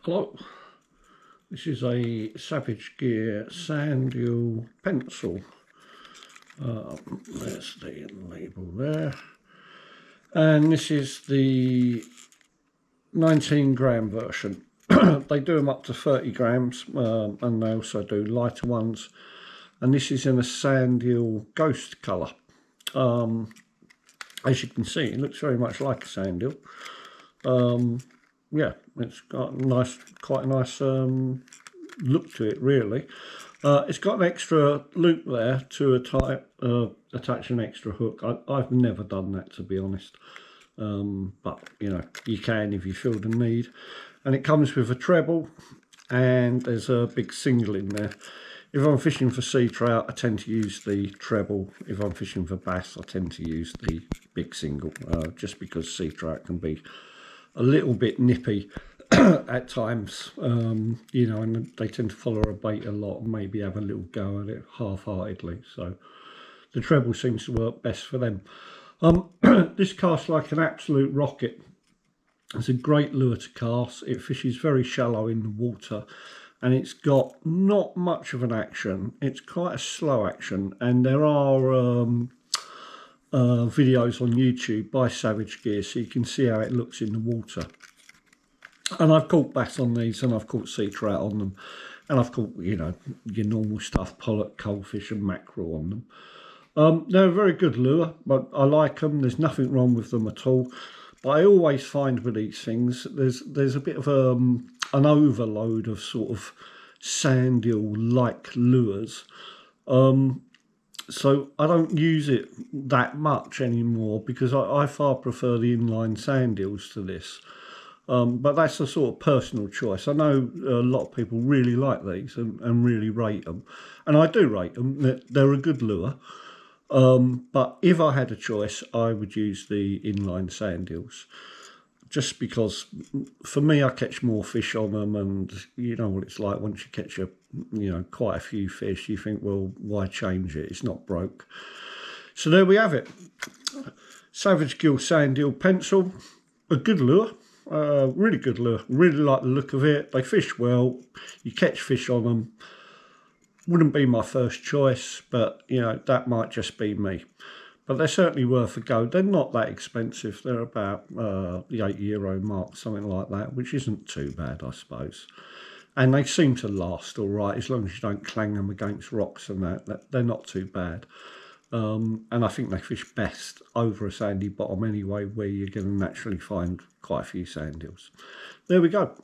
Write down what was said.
Hello, this is a Savage Gear sandeel pencil. There's the label there, and this is the 19 gram version. They do them up to 30 grams and they also do lighter ones, and this is in a sandeel ghost colour. As you can see, it looks very much like a sandeel. Yeah, it's got quite a nice look to it, really. It's got an extra loop there to attach an extra hook. I've never done that, to be honest, but you know, you can if you feel the need. And it comes with a treble, and there's a big single in there. If I'm fishing for sea trout, I tend to use the treble. If I'm fishing for bass, I tend to use the big single, just because sea trout can be a little bit nippy at times, you know, and they tend to follow a bait a lot and maybe have a little go at it half-heartedly. So the treble seems to work best for them. This casts like an absolute rocket. It's a great lure to cast. It fishes very shallow in the water, and it's got not much of an action. It's quite a slow action, and there are videos on YouTube by Savage Gear, so you can see how it looks in the water. And I've caught bass on these, and I've caught sea trout on them, and I've caught, you know, your normal stuff, pollock, coalfish and mackerel on them. They're a very good lure, but I like them. There's nothing wrong with them at all. But I always find with these things, there's a bit of an overload of sort of sandeel-like lures. So I don't use it that much anymore, because I far prefer the inline sandeels to this. But that's a sort of personal choice. I know a lot of people really like these and really rate them. And I do rate them. They're a good lure. But if I had a choice, I would use the inline sandeels. Just because, for me, I catch more fish on them, and you know what it's like once you catch quite a few fish, you think, well, why change it? It's not broke. So there we have it. Savage Gear sandeel pencil, a good lure, really good lure. Really like the look of it. They fish well. You catch fish on them. Wouldn't be my first choice, but you know, that might just be me. But they're certainly worth a go. They're not that expensive. They're about the €8 mark, something like that, which isn't too bad, I suppose. And they seem to last all right, as long as you don't clang them against rocks and that. They're not too bad. And I think they fish best over a sandy bottom anyway, where you're going to naturally find quite a few sandeels. There we go.